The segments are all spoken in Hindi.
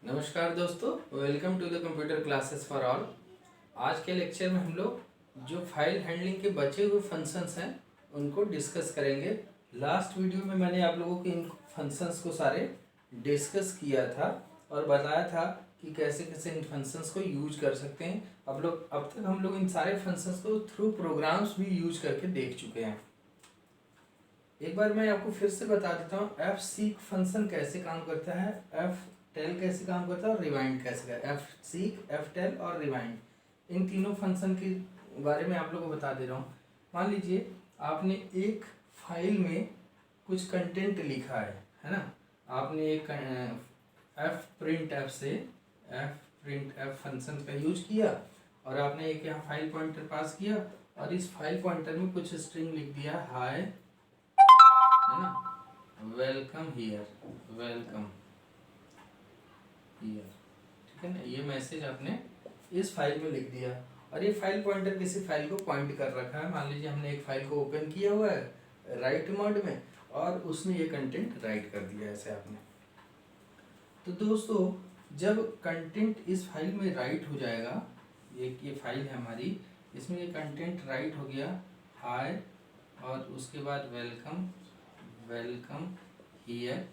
नमस्कार दोस्तों, welcome to the computer classes for all. आज के लेक्चर में हम लोग जो फाइल हैंडलिंग के बचे हुए फंक्शंस हैं उनको डिस्कस करेंगे। लास्ट वीडियो में मैंने आप लोगों के इन फंक्शंस को सारे डिस्कस किया था और बताया था कि कैसे कैसे इन फंक्शंस को यूज कर सकते हैं। अब तक हम लोग इन सारे फंक्शंस को थ्रू प्रोग्राम्स भी यूज करके देख चुके हैं। एक बार मैं आपको फिर से बता देता हूँ एफ सीक फंक्शन कैसे काम करता है, एफ टेल कैसे काम करता है और रिवाइंड कैसे करता है। एफ सीक, एफ टेल और रिवाइंड, इन तीनों फंक्शन के बारे में आप लोगों को बता दे रहा हूँ। मान लीजिए आपने एक फाइल में कुछ कंटेंट लिखा है ना। आपने एक एफ प्रिंट एफ से एफ प्रिंट एफ फंक्शन का यूज किया और आपने एक यहाँ फाइल पॉइंटर पास किया और इस फाइल पॉइंटर में कुछ स्ट्रिंग लिख दिया, हाय, है ना, वेलकम हियर, वेलकम हियर, ठीक है ना। ये मैसेज आपने इस फाइल में लिख दिया और ये फाइल पॉइंटर किसी फाइल को पॉइंट कर रखा है। मान लीजिए हमने एक फाइल को ओपन किया हुआ है राइट मोड में और उसने ये कंटेंट राइट कर दिया ऐसे आपने। तो दोस्तों, जब कंटेंट इस फाइल में राइट हो जाएगा, ये फाइल है हमारी, इसमें ये कंटेंट राइट हो गया, हाय और उसके बाद वेलकम, वेलकम हियर।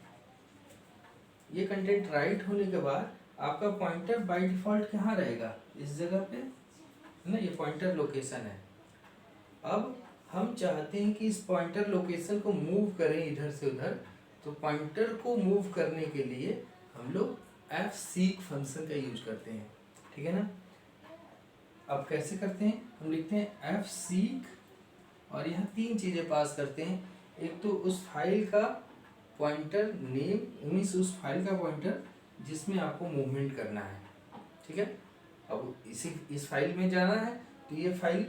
ये कंटेंट राइट होने के बाद आपका पॉइंटर बाय डिफॉल्ट कहाँ रहेगा, इस जगह पे, है ना। ये पॉइंटर लोकेशन है। अब हम चाहते हैं कि इस पॉइंटर लोकेशन को मूव करें इधर से उधर, तो पॉइंटर को मूव करने के लिए हम लोग एफ सीक फंक्शन का यूज करते हैं, ठीक है ना। अब कैसे करते हैं, हम लिखते हैं एफ सीक और यहाँ तीन चीज़ें पास करते हैं। एक तो उस फाइल का पॉइंटर नेम, मीन्स उस फाइल का पॉइंटर जिसमें आपको मूवमेंट करना है, ठीक है। अब इस फाइल में जाना है तो ये फाइल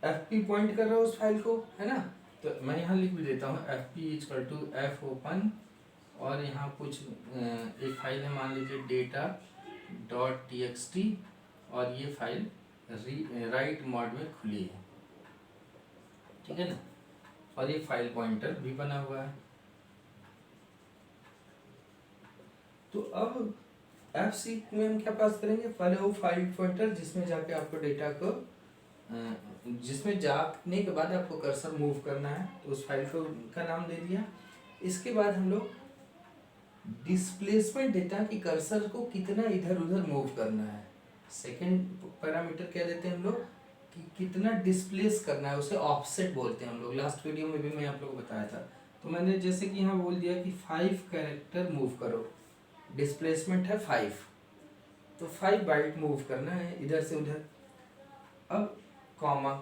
एफ पी पॉइंट कर रहा है उस फाइल को, है ना। तो मैं यहाँ लिख भी देता हूँ F P equal to F open और यहाँ कुछ एक फाइल है, मान लीजिए data dot T X T और ये फाइल राइट मोड में खुली है, ठीक है ना। और ये फाइल पॉइंटर भी बना हुआ है। तो अब एफ सी में हम क्या पास करेंगे, पहले वो फाइल पॉइंटर जिसमें जाके आपको डेटा को जिसमें जाने के बाद आपको कर्सर मूव करना है, तो उस फाइल को का नाम दे दिया। इसके बाद हम लोग डिस्प्लेसमेंट डेटा की कर्सर को कितना इधर उधर मूव करना है, सेकंड पैरामीटर क्या देते हैं हम लोग कि कितना डिस्प्लेस करना है, उसे ऑफसेट बोलते हैं हम लोग। लास्ट वीडियो में भी मैं आप लोगों को बताया था। तो मैंने जैसे कि यहाँ बोल दिया कि 5 कैरेक्टर मूव करो, डिस्प्लेसमेंट है 5, तो 5 बाइट मूव करना है इधर से उधर। अब कॉमा,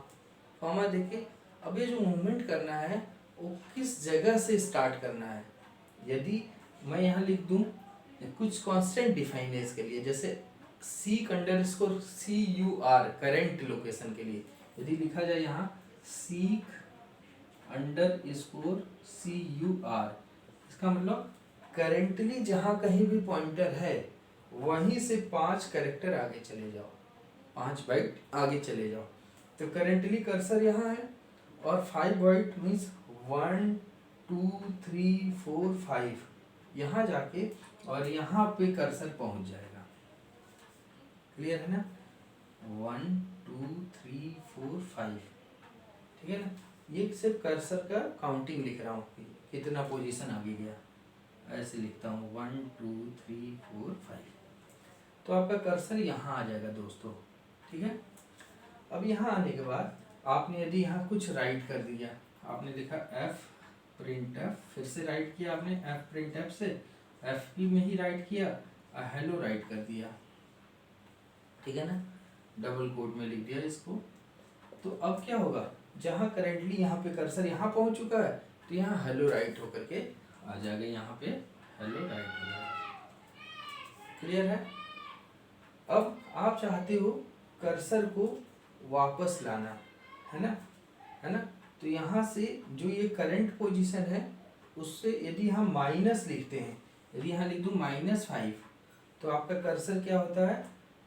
कॉमा देके अब ये जो मूवमेंट करना है वो किस जगह से स्टार्ट करना है। यदि मैं यहाँ लिख दूँ कुछ कांस्टेंट डिफाइन है इसके लिए, जैसे seek underscore C U R current location के लिए यदि लिखा जाए यहाँ seek underscore C U R, इसका मतलब करेंटली जहाँ कहीं भी पॉइंटर है वहीं से 5 कैरेक्टर आगे चले जाओ, 5 बाइट आगे चले जाओ। तो करेंटली कर्सर यहाँ है और 5 बाइट मीन्स 1 2 3 4 5 यहाँ जाके और यहाँ पे कर्सर पहुँच जाएगा। क्लियर है ना, 1 2 3 4 5, ठीक है ना। ये सिर्फ कर्सर का काउंटिंग लिख रहा हूँ कि कितना पोजीशन आगे गया, ऐसे लिखता हूँ 1 2 3 4 5। तो आपका कर्सर यहाँ आ जाएगा दोस्तों, ठीक है। अब यहाँ आने के बाद आपने यदि यहाँ कुछ राइट कर दिया, आपने लिखा एफ प्रिंट एफ, फिर से राइट किया आपने एफ प्रिंट एफ से, एफ पी में ही राइट किया, हेलो राइट कर दिया, ठीक है ना, डबल कोट में लिख दिया इसको। तो अब क्या होगा, जहाँ करेंटली यहाँ पे कर्सर यहाँ पहुँच चुका है तो यहाँ हेलो राइट होकर के आ जाएगा, यहाँ पे हेलो राइट हो जाएगा। क्लियर है। अब आप चाहते हो कर्सर को वापस लाना, है ना, है ना। तो यहाँ से जो ये करंट पोजीशन है उससे यदि हम माइनस लिखते हैं, यदि यहाँ लिख दूँ -5, तो आपका कर्सर क्या होता है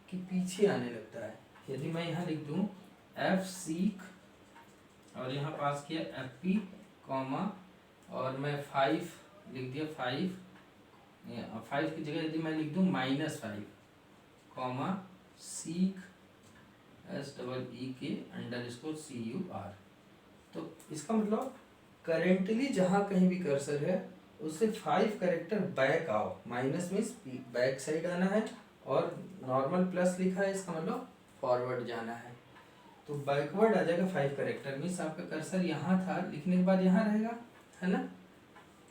कि पीछे आने लगता है। यदि मैं यहाँ लिख दूँ एफ सीक और यहाँ पास किया एफ पी कॉमा और मैं 5 लिख दिया, 5 5 की जगह यदि मैं लिख दूँ -5 कॉमा सीक SEEK_CUR, तो इसका मतलब करेंटली जहाँ कहीं भी कर्सर है उससे 5 करेक्टर बैक आओ। माइनस मीन्स बैक साइड आना है और नॉर्मल प्लस लिखा है, इसका मतलब फॉरवर्ड जाना है। तो बैकवर्ड आ जाएगा 5 करेक्टर। मीन्स आपका कर्सर यहाँ था, लिखने के बाद यहाँ रहेगा, है ना।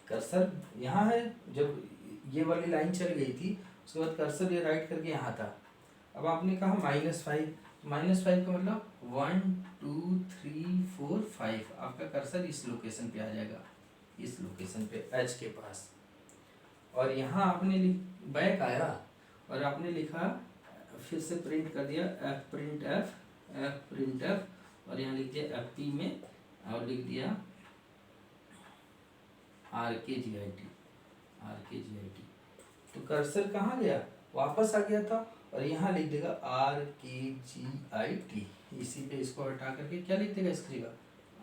कर्सर यहाँ है, जब ये वाली लाइन चल गई थी उसके बाद कर्सर ये राइट करके यहाँ था। अब आपने कहा -5, -5 का मतलब 1 2 3 4 5, आपका कर्सर इस लोकेशन पे आ जाएगा, इस लोकेशन पे एच के पास। और यहाँ आपने बैक आया और आपने लिखा, फिर से प्रिंट कर दिया f और यहाँ लिख दिया FP में और लिख दिया RKGIT। तो कर्सर कहाँ गया, वापस आ गया था, और यहाँ लिख देगा RKGIT। इसी पे इसको हटा करके क्या लिख देगा इसकी जगह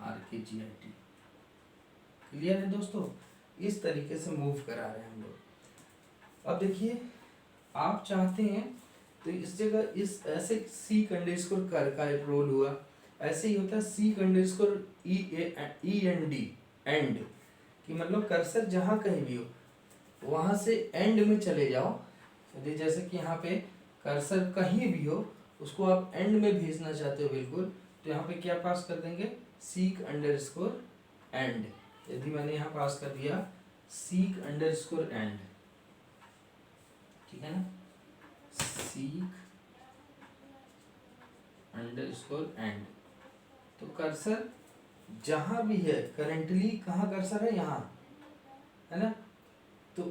RKGIT। क्लियर है दोस्तों, इस तरीके से मूव करा रहे हैं हम लोग। अब देखिए आप चाहते हैं तो इस जगह इस ऐसे C_कर का एक रोल हुआ, ऐसे ही होता है C_END एंड, कि मतलब कर्सर जहाँ कहीं भी हो वहाँ से एंड में चले जाओ। यदि जैसे कि यहाँ पे कर्सर कहीं भी हो उसको आप एंड में भेजना चाहते हो बिल्कुल, तो यहाँ पे क्या पास कर देंगे seek_end। यदि मैंने यहाँ पास कर दिया seek_end, ठीक है ना, seek_end, तो कर्सर जहाँ भी है, करेंटली कहाँ कर्सर है, यहाँ है ना, तो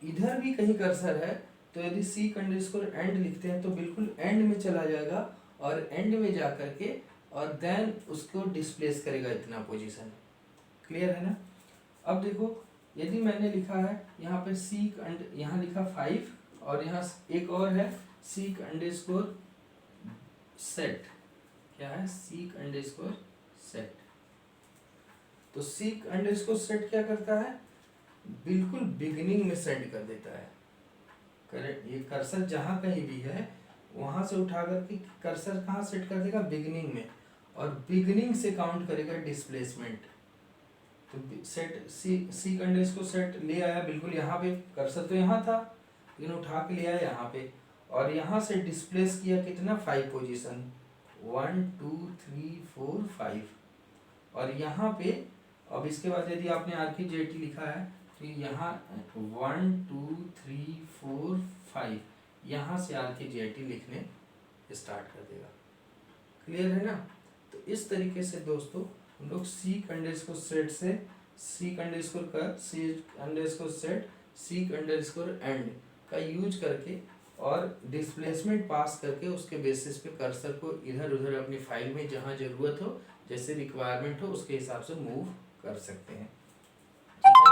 इधर भी कहीं कर्सर है तो यदि seek_end लिखते हैं तो बिल्कुल एंड में चला जाएगा और एंड में जा करके और देन उसको डिस्प्लेस करेगा इतना पोजीशन। क्लियर है ना। अब देखो यदि मैंने लिखा है यहाँ पे यहाँ लिखा 5 और यहाँ एक और है seek_set, क्या है seek_set। तो seek_set क्या करता है, बिल्कुल बिगिनिंग में सेंड कर देता है। करेक्ट, ये कर्सर जहाँ कहीं भी है वहाँ से उठा करके कर्सर कहाँ सेट कर देगा, बिगिनिंग में, और बिगिनिंग से काउंट करेगा डिस्प्लेसमेंट। तो seek_set ले आया बिल्कुल यहाँ पे, कर्सर तो यहाँ था लेकिन उठा के ले आया यहाँ पे, और यहाँ से डिस्प्लेस किया कितना, 5 पोजीशन, 1 2 3 4 5। और यहाँ पे अब इसके बाद यदि आपने RKGIT लिखा है तो यहाँ 1 2 3 4 5 यहाँ से RKGIT लिखने स्टार्ट कर देगा। क्लियर है ना। तो इस तरीके से दोस्तों हम लोग seek_set से seek_set का यूज करके और डिस्प्लेसमेंट पास करके उसके बेसिस पे कर्सर को इधर उधर अपनी फाइल में जहाँ जरूरत हो, जैसे रिक्वायरमेंट हो उसके हिसाब से मूव कर सकते हैं। ठीक है।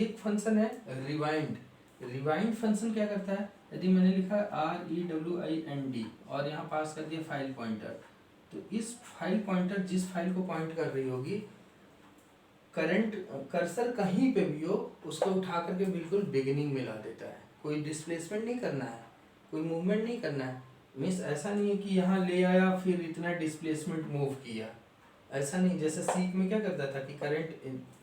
एक फंक्शन है रिवाइंड फंक्शन क्या करता है, यदि मैंने लिखा REWIND और यहाँ पास कर दिया फाइल पॉइंटर, तो इस फाइल पॉइंटर जिस फाइल को पॉइंट कर रही होगी, करंट कर्सर कहीं पे भी हो उसको उठा करके बिल्कुल बिगिनिंग में ला देता है। कोई डिस्प्लेसमेंट नहीं करना है, कोई मूवमेंट नहीं करना है। मीन्स ऐसा नहीं है कि यहाँ ले आया फिर इतना डिस्प्लेसमेंट मूव किया, ऐसा नहीं। जैसे सीक में क्या करता था कि करंट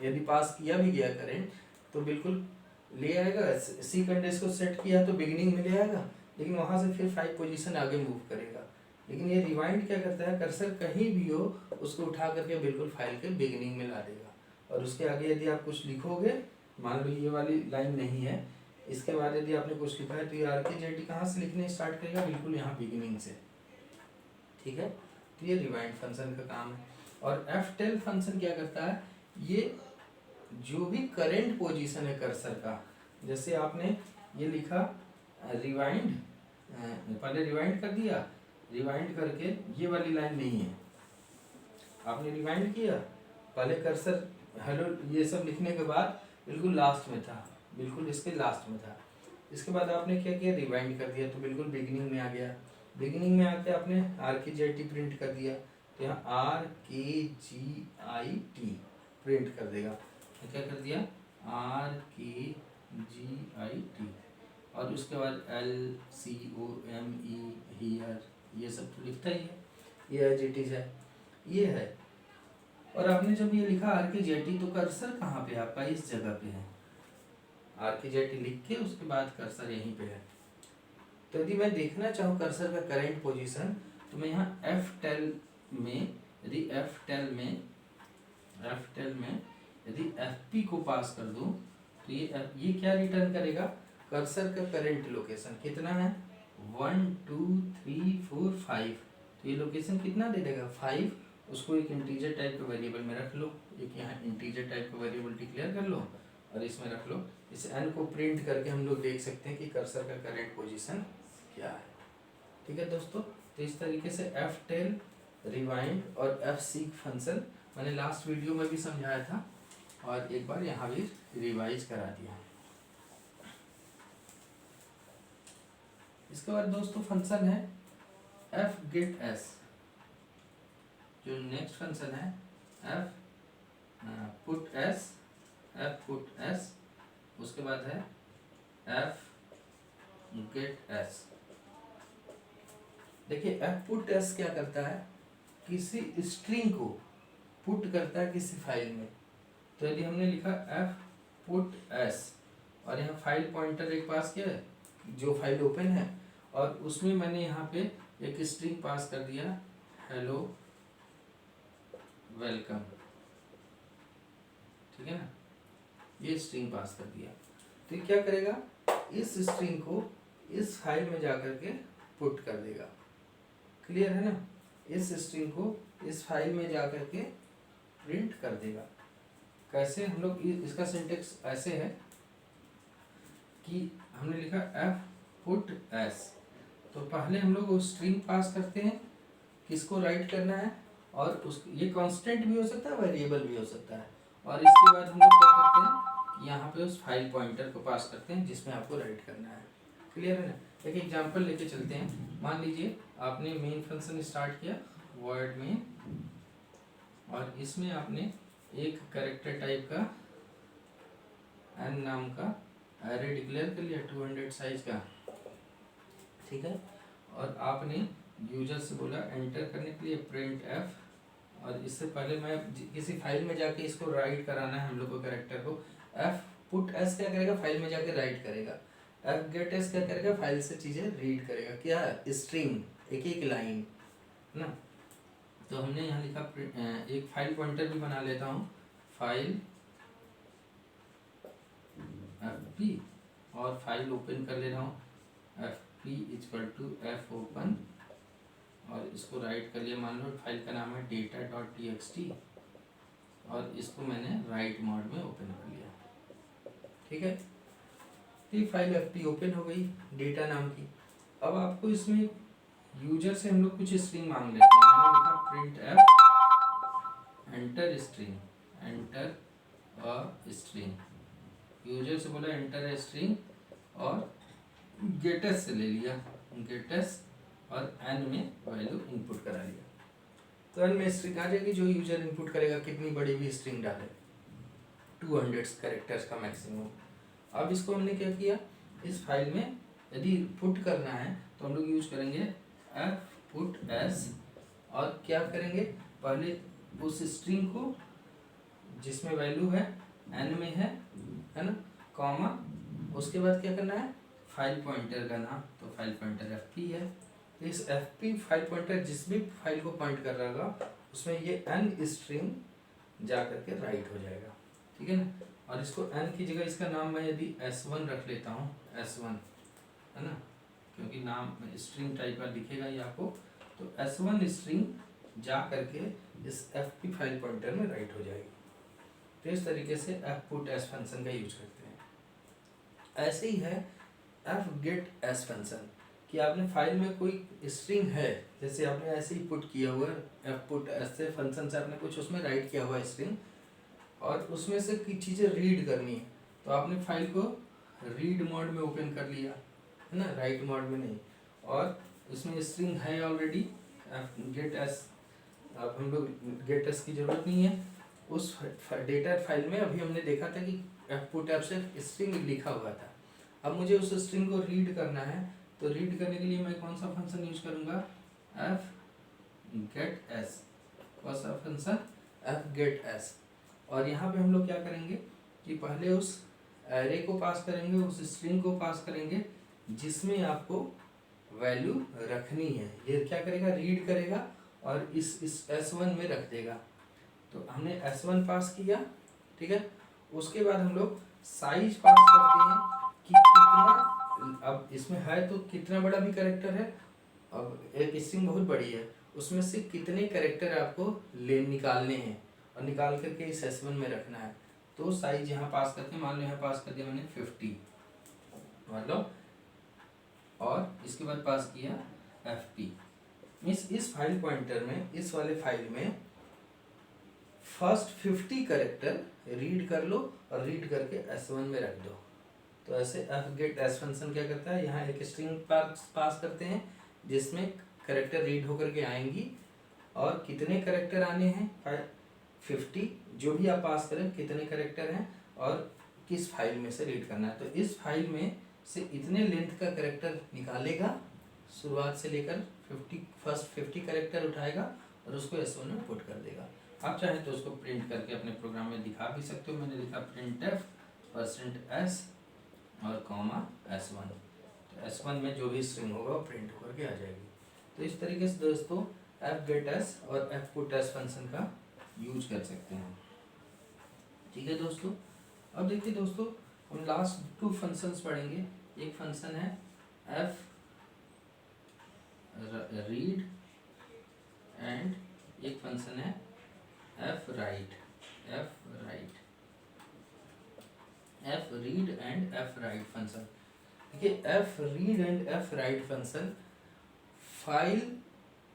यदि पास किया भी गया करंट तो बिल्कुल ले आएगा, seek_set किया तो बिगिनिंग में ले आएगा, लेकिन वहाँ से फिर 5 पोजीशन आगे मूव करेगा। लेकिन ये रिवाइंड क्या करता है, कर्सर कहीं भी हो उसको उठा करके बिल्कुल फाइल के बिगिनिंग में ला देगा। और उसके आगे यदि आप कुछ लिखोगे, मान लो ये वाली लाइन नहीं है, इसके बाद यदि आपने कुछ लिखा है तो ये RKGIT कहाँ से लिखने स्टार्ट करेगा, बिल्कुल यहाँ बिगिनिंग से। ठीक है, तो ये रिवाइंड फंक्शन का काम है। और ftel फंक्शन क्या करता है, ये जो भी करेंट पोजीशन है कर्सर का, जैसे आपने ये लिखा रिवाइंड, पहले रिवाइंड कर दिया, रिवाइंड करके ये वाली लाइन नहीं है, आपने रिवाइंड किया, पहले कर्सर हेलो ये सब लिखने के बाद बिल्कुल लास्ट में था, बिल्कुल इसके लास्ट में था। इसके बाद आपने क्या किया, रिवाइंड कर दिया तो बिल्कुल बिगिनिंग में आ गया। बिगिनिंग में आके आपने RKGIT प्रिंट कर दिया तो यहाँ RKGIT प्रिंट कर देगा। क्या कर दिया, RKGIT, और उसके बाद LCOME हियर, ये सब तो लिखता ही है, ये एज इट इज है, ये है। और आपने जब ये लिखा RKGIT तो कर्सर कहाँ पे है आपका, इस जगह पे है। RKGIT लिख के उसके बाद कर्सर यहीं पे है। तो यदि मैं देखना चाहूँ कर्सर का करंट पोजीशन, तो मैं यहाँ F12 में, यदि F12 में यदि FP को पास कर दूं तो ये क्या रिटर्न करेगा, कर्सर का करंट लोकेशन कितना है 1 2 3 4 5, तो ये लोकेशन कितना दे देगा 5। उसको एक इंटीजर टाइप के वेरिएबल में रख लो, एक यहाँ इंटीजर टाइप का वेरिएबल डिक्लेयर कर लो और इसमें रख लो। इस n को प्रिंट करके हम लोग देख सकते हैं कि कर्सर का करंट पोजीशन क्या है। ठीक है दोस्तों, तो इस तरीके से F10 रिवाइंड और Fseek फंक्शन मैंने लास्ट वीडियो में भी समझाया था और एक बार यहाँ भी रिवाइज करा दिया। इसके बाद दोस्तों फंक्शन है fgetS, जो नेक्स्ट फंक्शन है fputS, उसके बाद है fgetS। देखिए fputS क्या करता है, किसी स्ट्रिंग को पुट करता है किसी फाइल में। तो यदि हमने लिखा fputS और यहाँ फाइल पॉइंटर एक पास किया है जो फाइल ओपन है, और उसमें मैंने यहाँ पे एक स्ट्रिंग पास कर दिया हेलो वेलकम, ठीक है ना, ये स्ट्रिंग पास कर दिया। तो ये क्या करेगा, इस स्ट्रिंग को इस फाइल में जाकर के पुट कर देगा। क्लियर है ना, इस स्ट्रिंग को इस फाइल में जाकर के प्रिंट कर देगा। कैसे, हम लोग इसका सिंटेक्स ऐसे है कि हमने लिखा fputS, तो पहले हम लोग वो स्ट्रिंग पास करते हैं, किसको राइट करना है, और उस ये कांस्टेंट भी हो सकता है वेरिएबल भी हो सकता है, और इसके बाद हम लोग क्या करते हैं, यहाँ पे उस फाइल पॉइंटर को पास करते हैं जिसमें आपको राइट करना है। क्लियर है ना, एक एग्जांपल लेके चलते हैं। मान लीजिए आपने मेन फंक्शन स्टार्ट किया वर्ड में, और इसमें आपने एक कैरेक्टर टाइप का n नाम का एरे डिक्लेयर कर लिया 200 साइज का, ठीक है, और आपने यूजर से बोला एंटर करने के लिए प्रिंट f, और इससे पहले मैं किसी फाइल में जाके इसको राइट कराना है हम लोग को कैरेक्टर को, fputS क्या करेगा, फाइल में जाके राइट करेगा, fgetS क्या करेगा, फाइल से चीजें रीड करेगा, क्या स्ट्रिंग एक एक लाइन ना। तो हमने यहाँ लिखा एक फाइल पॉइंटर भी बना लेता हूँ, फाइल fp, और फाइल ओपन कर ले रहा हूँ fp=f ओपन, और इसको राइट कर लिया, मान लो फाइल का नाम है data.txt, और इसको मैंने राइट मोड में ओपन कर लिया। ठीक है, ये फाइल fp ओपन हो गई डेटा नाम की। अब आपको इसमें यूजर से हम लोग कुछ स्ट्रिंग मांग लेते हैं। मैंने लिखा print f enter string, enter a string, user से बोला एंटर ए स्ट्रिंग, और गेटस से ले लिया गेटस, और n में वैल्यू इनपुट करा लिया। तो n में स्ट्रिंग आ जाएगी, जो यूजर इनपुट करेगा, कितनी बड़ी भी स्ट्रिंग डाले 200 कैरेक्टर्स का मैक्सिमम। अब इसको हमने क्या किया, इस फाइल में यदि पुट करना है तो हम लोग यूज करेंगे fputS, और क्या करेंगे, पहले उस स्ट्रिंग को जिसमें वैल्यू है n में है ना, कॉमा, उसके बाद क्या करना है, फाइल पॉइंटर का नाम, तो फाइल पॉइंटर fp है। इस fp फाइल पॉइंटर जिस भी फाइल को पॉइंट कर रहा होगा उसमें ये n स्ट्रिंग जा करके राइट हो जाएगा। ठीक है ना, और इसको n की जगह इसका नाम मैं यदि s1 रख लेता हूँ, s1 है ना, क्योंकि नाम स्ट्रिंग टाइप का दिखेगा ये आपको, तो s1 स्ट्रिंग जा करके इस fp फाइल पॉइंटर में राइट हो जाएगी। तो इस तरीके से fputS फंक्शन का यूज करते हैं। ऐसे ही है fgetS फंक्शन, कि आपने फाइल में कोई स्ट्रिंग है, जैसे आपने ऐसे ही पुट किया हुआ fputS से फंक्शन से आपने कुछ उसमें राइट किया हुआ स्ट्रिंग, और उसमें से कुछ चीज़ें रीड करनी है, तो आपने फाइल को रीड मोड में ओपन कर लिया है ना, राइट मोड में नहीं, और उसमें स्ट्रिंग है ऑलरेडी getS, अब हम लोग getS की ज़रूरत नहीं है। उस डेटा फाइल में अभी हमने देखा था कि एफ पुट एफ से स्ट्रिंग लिखा हुआ था। अब मुझे उस स्ट्रिंग को रीड करना है, तो रीड करने के लिए मैं कौन सा फंक्शन यूज करूँगा, एफ गेट एस। कौन सा फंक्शन, एफ गेट एस। और यहाँ पे हम लोग क्या करेंगे कि पहले उस एरे को पास करेंगे, उस स्ट्रिंग को पास करेंगे जिसमें आपको वैल्यू रखनी है। ये क्या करेगा, रीड करेगा और इस S1 में रख देगा। तो हमने S1 पास किया, ठीक है। उसके बाद हम लोग साइज पास करते हैं कि कितना, अब इसमें है तो कितना बड़ा भी कैरेक्टर है, अब एक स्ट्रिंग बहुत बड़ी है, उसमें से कितने कैरेक्टर आपको निकालने हैं और निकाल करके इस S1 में रखना है। तो साइज यहाँ पास करते हैं, मान लो यहाँ पास कर दिया मैंने 50, मान लो, और इसके बाद पास किया FP। मीन्स इस फाइल पॉइंटर में, इस वाले फाइल में फर्स्ट 50 कैरेक्टर रीड कर लो और रीड करके S1 में रख दो। तो ऐसे एफ गेट एस फंक्शन क्या करता है, यहाँ एक स्ट्रिंग पास करते हैं जिसमें कैरेक्टर रीड होकर के आएंगी, और कितने कैरेक्टर आने हैं 50, जो भी आप पास करें कितने कैरेक्टर हैं और किस फाइल में से रीड करना है। तो इस फाइल में से इतने लेंथ का कैरेक्टर निकालेगा, शुरुआत से लेकर 50 कैरेक्टर उठाएगा और उसको S1 में पुट कर देगा। आप चाहें तो उसको प्रिंट करके अपने प्रोग्राम में दिखा भी सकते हो। मैंने लिखा printf %s और कॉमा S1। तो S1 में जो भी स्ट्रिंग होगा वो प्रिंट होकर के आ जाएगी। तो इस तरीके से दोस्तों एफ गेट एस और एफ पुट एस फंक्शन का यूज कर सकते हैं, ठीक है दोस्तों। अब देखिए दोस्तों, हम लास्ट 2 फंक्शंस पढ़ेंगे। एक फंक्शन है एफ रीड एंड एक फंक्शन है F write. F read and F write function. देखिए F read and F write function, file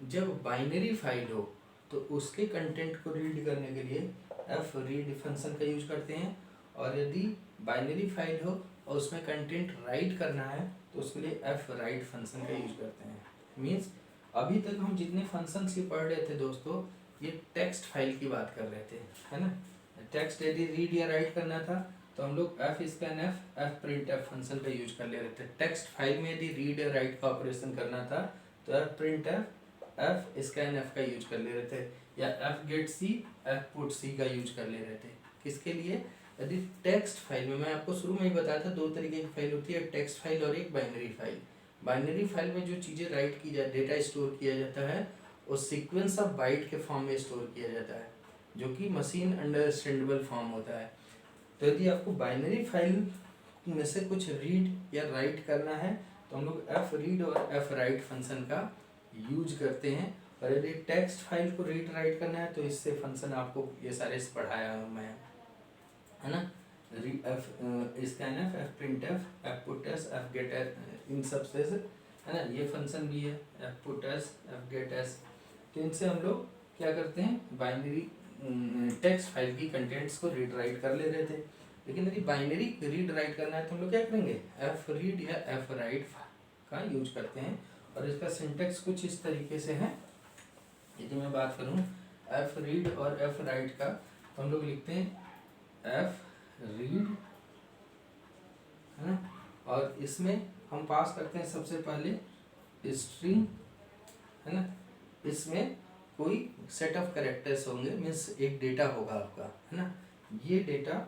जब बाइनरी फाइल हो तो उसके कंटेंट को रीड करने के लिए एफ रीड फंक्शन का यूज करते हैं, और यदि बाइनरी फाइल हो और उसमें कंटेंट राइट करना है तो उसके लिए एफ राइट फंक्शन का यूज करते हैं। मीन्स अभी तक हम जितने फंक्शंस ये पढ़ रहे थे दोस्तों, ये टेक्स्ट फाइल की बात कर रहे थे, है ना। टेक्स्ट यदि रीड या राइट करना था तो हम लोग F scan F print F function का यूज कर ले रहे थे। टेक्स्ट फाइल में यदि रीड या राइट का ऑपरेशन करना था तो F print F scan F का यूज कर ले रहे थे, या F get C F put C का यूज कर ले रहे थे। किसके लिए, यदि टेक्स्ट फाइल में, मैं आपको शुरू में ही बताया था 2 तरीके की फाइल होती है, टेक्स्ट फाइल और एक बाइनरी फाइल। बाइनरी फाइल में जो चीज़ें राइट की जाए, डेटा स्टोर किया जाता है, वो सीक्वेंस ऑफ बाइट के फॉर्म में स्टोर किया जाता है, जो कि मशीन अंडरस्टैंडेबल फॉर्म होता है। तो यदि आपको बाइनरी फाइल में से कुछ रीड या राइट करना है तो हम लोग एफ रीड और एफ राइट फंक्शन का यूज करते हैं, और यदि टेक्स्ट फाइल को रीड राइट करना है तो इससे फंक्शन आपको ये सारे पढ़ाया हूँ मैं, है ना। F scan F print F put S F get S, इन सब से, है ना। ये फंक्शन भी है F put S F get S. तो इनसे हम लोग क्या करते हैं, बाइनरी टेक्स्ट फाइल की कंटेंट्स को रीड राइट कर ले रहे थे। लेकिन यदि बाइनरी रीड राइट करना है तो हम लोग क्या करेंगे, एफ रीड या एफ राइट का यूज करते हैं, और इसका सिंटेक्स कुछ इस तरीके से है। यदि मैं बात करूं एफ रीड और एफ राइट का, तो हम लोग लिखते हैं एफ रीड, है ना, और इसमें हम पास करते हैं सबसे पहले स्ट्रिंग, है ना। इसमें कोई सेट ऑफ कैरेक्टर्स होंगे, मीन्स एक डेटा होगा आपका, है ना। ये डेटा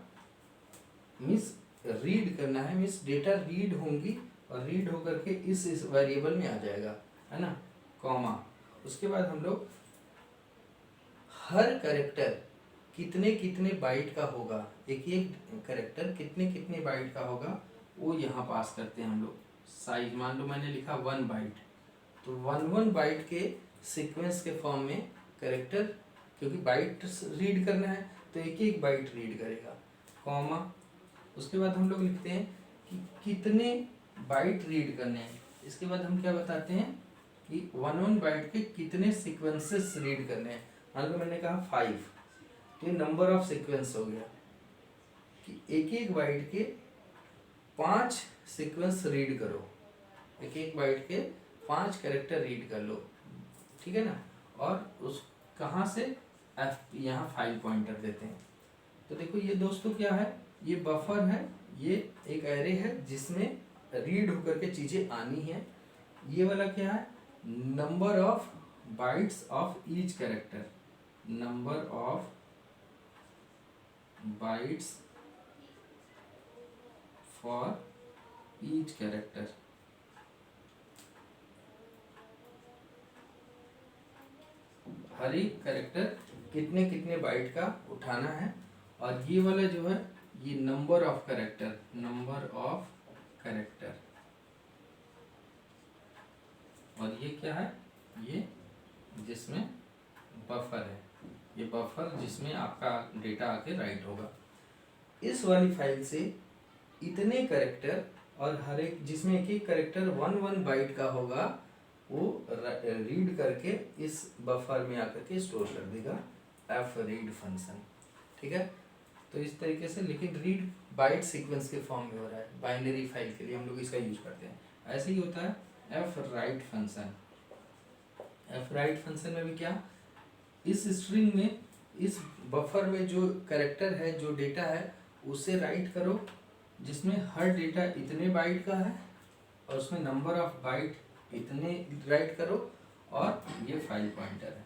मीन्स रीड करना है, मीन्स डेटा रीड होंगी और रीड होकर के इस वेरिएबल में आ जाएगा, है ना, कॉमा। उसके बाद हम लोग हर कैरेक्टर कितने कितने बाइट का होगा, एक एक कैरेक्टर कितने कितने बाइट का होगा वो यहाँ पास करते हैं हम लोग। साइज मान लो मैंने लिखा 1 बाइट, तो 1 बाइट के सीक्वेंस के फॉर्म में कैरेक्टर, क्योंकि बाइट रीड करना है तो एक एक बाइट रीड करेगा, कॉमा। उसके बाद हम लोग लिखते हैं कि कितने बाइट रीड करने हैं। इसके बाद हम क्या बताते हैं कि 1 बाइट के कितने सीक्वेंसेस रीड करने हैं। मान लो मैंने कहा 5, तो ये नंबर ऑफ सीक्वेंस हो गया कि एक एक बाइट के 5 सीक्वेंस रीड करो, एक एक बाइट के 5 कैरेक्टर रीड कर लो, ठीक है ना। और उस कहाँ से, एफ, यहाँ फाइल पॉइंटर देते हैं। तो देखो ये दोस्तों क्या है, ये बफर है, ये एक एरे है जिसमें रीड होकर के चीजें आनी है। ये वाला क्या है, number of bytes of each character, number of bytes for each character. हर एक कैरेक्टर कितने कितने बाइट का उठाना है। और ये वाला जो है ये number of character, number of character. और ये क्या है, ये जिसमें बफर है, ये बफर जिसमें आपका डेटा आके राइट होगा। इस वाली फाइल से इतने कैरेक्टर और हर एक जिसमें एक एक कैरेक्टर 1 बाइट का होगा वो रीड करके इस बफर में आकर के स्टोर कर देगा एफ रीड फंक्शन। ठीक है, तो इस तरीके से, लेकिन रीड बाइट सीक्वेंस के फॉर्म में हो रहा है, बाइनरी फाइल के लिए हम लोग इसका यूज करते हैं। ऐसे ही होता है F write function. F write function में भी क्या, इस स्ट्रिंग में इस बफर में जो कैरेक्टर है, जो डेटा है, उसे राइट करो जिसमें हर डेटा इतने बाइट का है और उसमें नंबर ऑफ बाइट इतने राइट करो और ये फाइल पॉइंटर है।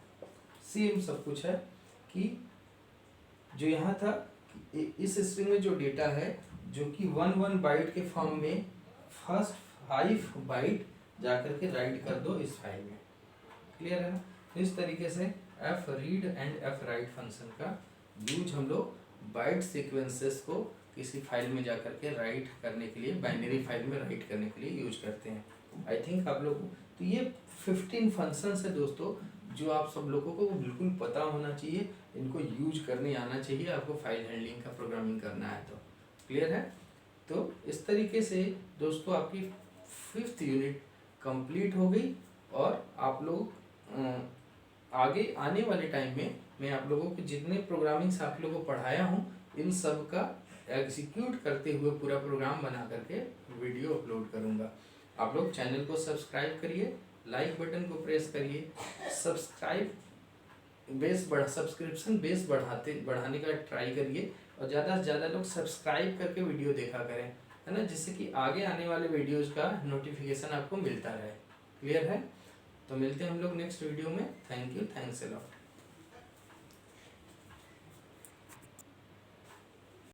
सेम सब कुछ है कि जो यहाँ था इस स्ट्रिंग में जो डेटा है जो कि 1 बाइट के फॉर्म में फर्स्ट 5 बाइट जाकर के राइट कर दो इस फाइल में। क्लियर है ना। तो इस तरीके से F read and F write function का यूज हम लोग बाइट सीक्वेंसेस को किसी फाइल में जाकर के राइट करने के लिए, बाइनरी फाइल में राइट करने के लिए यूज करते हैं। आई थिंक आप लोग, तो ये 15 फंक्शंस है दोस्तों जो आप सब लोगों को बिल्कुल पता होना चाहिए, इनको यूज करने आना चाहिए आपको फाइल हैंडलिंग का प्रोग्रामिंग करना है तो। क्लियर है। तो इस तरीके से दोस्तों आपकी 5th यूनिट कंप्लीट हो गई और आप लोग आगे आने वाले टाइम में मैं आप लोगों को जितने प्रोग्रामिंग्स आप लोगों को पढ़ाया हूँ इन सब का एग्जीक्यूट करते हुए पूरा प्रोग्राम बना करके वीडियो अपलोड करूँगा। आप लोग चैनल को सब्सक्राइब करिए, लाइक बटन को प्रेस करिए, सब्सक्रिप्शन बेस बढ़ाने का ट्राई करिए और ज़्यादा से ज़्यादा लोग सब्सक्राइब करके वीडियो देखा करें, है ना, जिससे कि आगे आने वाले वीडियोज़ का नोटिफिकेशन आपको मिलता रहे। क्लियर है। तो मिलते हैं हम लोग नेक्स्ट वीडियो में। Thank you, thanks a lot.